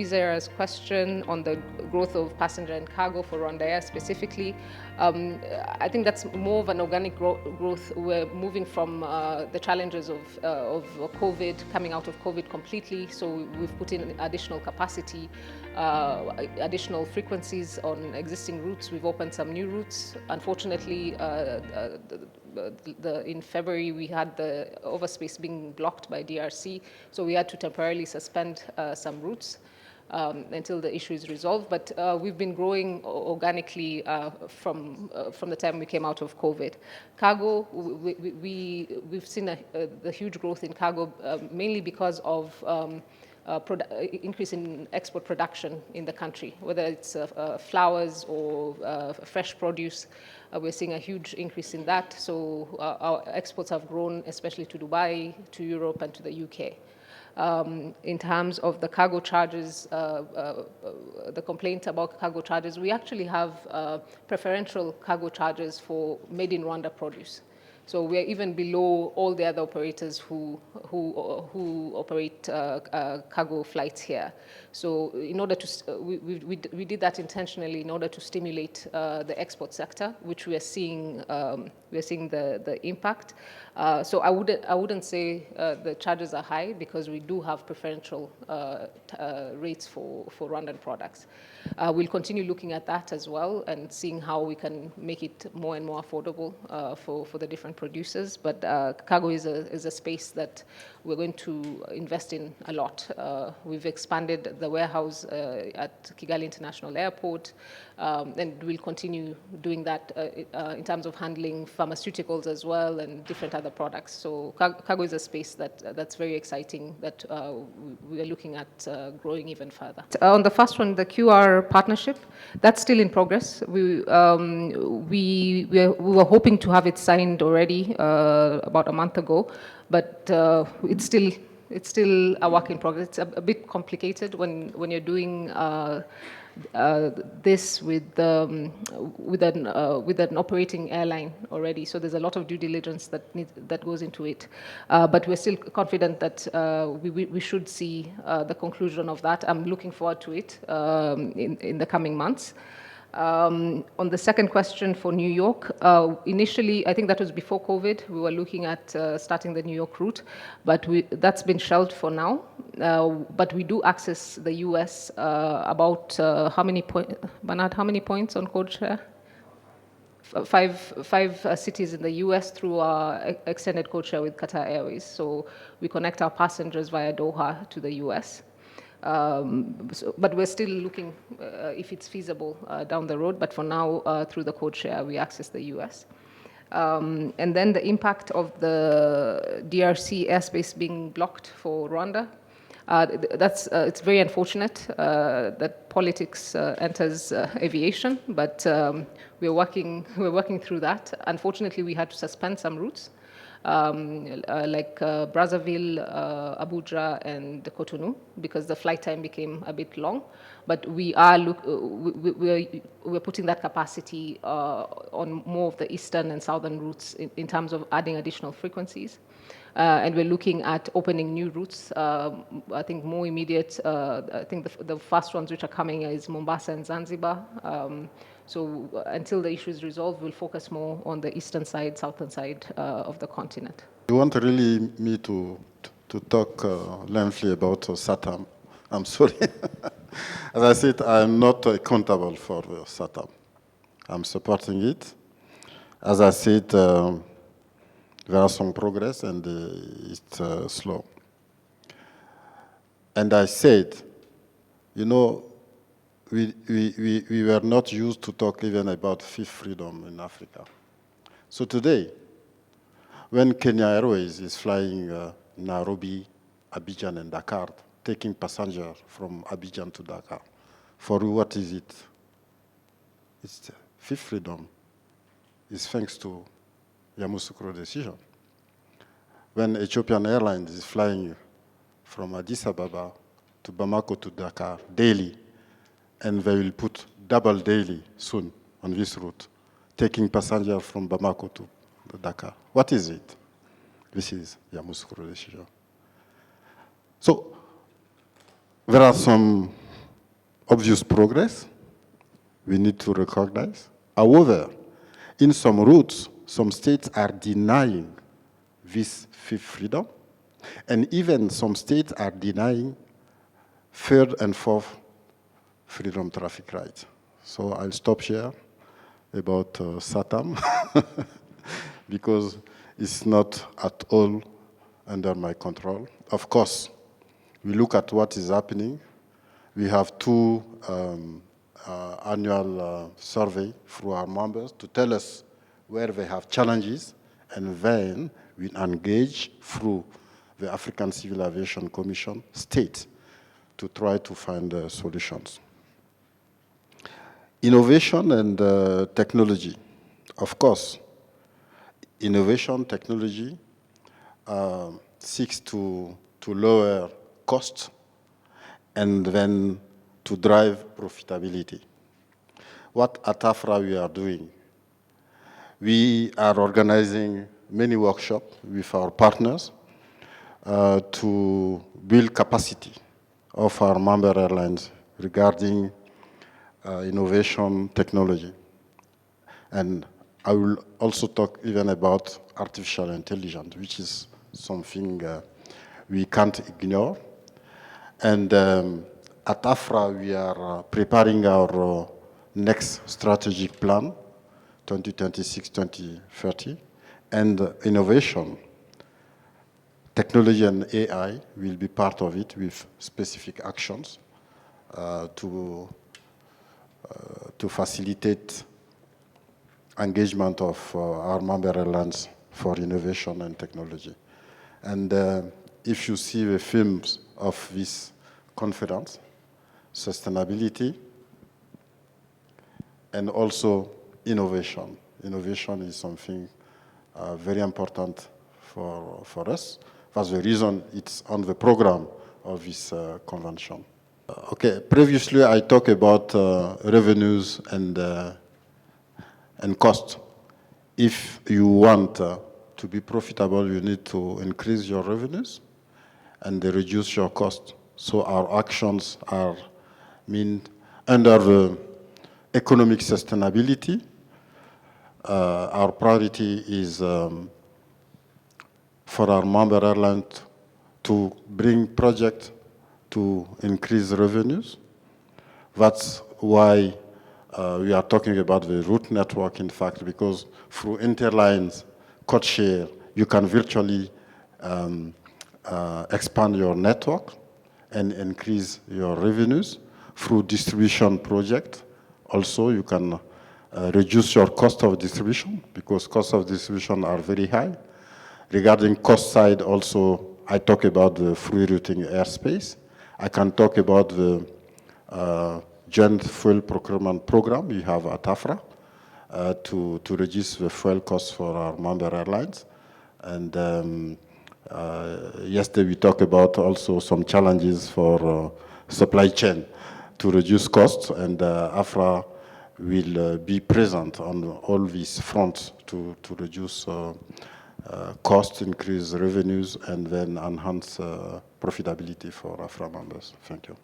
Kwizera's question on the growth of passenger and cargo for RwandAir specifically, I think that's more of an organic growth. We're moving from the challenges of COVID, coming out of COVID completely. So we've put in additional capacity, additional frequencies on existing routes. We've opened some new routes. Unfortunately, in February, we had the overspace being blocked by DRC, so we had to temporarily suspend some routes until the issue is resolved. But we've been growing organically from the time we came out of COVID. Cargo, we've seen the huge growth in cargo, mainly because of increase in export production in the country, whether it's flowers or fresh produce. We're seeing a huge increase in that. So our exports have grown, especially to Dubai, to Europe, and to the UK. In terms of the cargo charges, the complaint about cargo charges, we actually have preferential cargo charges for made in Rwanda produce. So we're even below all the other operators who operate cargo flights here. So in order to, we did that intentionally in order to stimulate the export sector, which we are seeing the impact. So I wouldn't say the charges are high, because we do have preferential rates for Rwandan products. We'll continue looking at that as well and seeing how we can make it more and more affordable for the different producers. But cargo is a space that we're going to invest in a lot. We've expanded the warehouse at Kigali International Airport, and we'll continue doing that in terms of handling pharmaceuticals as well and different other products. So cargo is a space that's very exciting that we are looking at growing even further. On the first one, the QR partnership, that's still in progress. We were hoping to have it signed already about a month ago, but it's still a work in progress. It's a bit complicated when you're doing this with an operating airline already. So there's a lot of due diligence that goes into it. But we're still confident that we should see the conclusion of that. I'm looking forward to it in the coming months. On the second question for New York, initially, I think that was before COVID, we were looking at starting the New York route, but that's been shelved for now. But we do access the US about how many points, Bernard, how many points on code share? Five cities in the US through our extended code share with Qatar Airways. So we connect our passengers via Doha to the US. But we're still looking if it's feasible down the road. But for now, through the code share, we access the US. And then the impact of the DRC airspace being blocked for Rwanda. It's very unfortunate that politics enters aviation, but we're working through that. Unfortunately, we had to suspend some routes. Like Brazzaville, Abuja, and Cotonou, because the flight time became a bit long. But we're putting that capacity on more of the eastern and southern routes in terms of adding additional frequencies. And we're looking at opening new routes. I think more immediate, I think the first ones which are coming is Mombasa and Zanzibar. So until the issue is resolved, we'll focus more on the eastern side, southern side of the continent. You want really me to talk lengthily about SATAM? I'm sorry. As I said, I'm not accountable for SATAM. I'm supporting it. As I said, there are some progress and it's slow. And I said, you know, we were not used to talk even about fifth freedom in Africa. So today, when Kenya Airways is flying Nairobi, Abidjan, and Dakar, taking passengers from Abidjan to Dakar, for what is it? It's fifth freedom. It's thanks to Yamoussoukro's decision. When Ethiopian Airlines is flying from Addis Ababa to Bamako to Dakar daily, and they will put double daily soon on this route, taking passengers from Bamako to Dakar. What is it? This is Yamoussoukro's decision. So there are some obvious progress we need to recognize. However, in some routes, some states are denying this fifth freedom, and even some states are denying third and fourth freedom traffic rights. So I'll stop here about SATAM, because it's not at all under my control. Of course, we look at what is happening. We have two annual survey through our members to tell us where they have challenges, and then we engage through the African Civil Aviation Commission state to try to find solutions. Innovation and technology. Of course, innovation technology seeks to lower costs and then to drive profitability. What at AFRA we are doing? We are organizing many workshops with our partners to build capacity of our member airlines regarding innovation technology. And I will also talk even about artificial intelligence, which is something we can't ignore. And at AFRA, we are preparing our next strategic plan, 2026-2030, and innovation, technology and AI will be part of it with specific actions to facilitate engagement of our member airlines for innovation and technology. And if you see the themes of this conference, sustainability and also innovation. Innovation is something very important for us. That's the reason it's on the program of this convention. Okay, previously I talked about revenues and cost. If you want to be profitable, you need to increase your revenues and reduce your cost. So our actions are under the economic sustainability. Our priority is for our member airlines to bring projects to increase revenues. That's why we are talking about the route network, in fact, because through interlines, code share, you can virtually expand your network and increase your revenues. Through distribution project, also you can reduce your cost of distribution, because costs of distribution are very high. Regarding cost side also, I talk about the free routing airspace. I can talk about the joint fuel procurement program we have at AFRA to reduce the fuel costs for our member airlines. And yesterday we talked about also some challenges for supply chain to reduce costs, and AFRA will be present on all these fronts to reduce costs, increase revenues, and then enhance profitability for AFRA members. Thank you.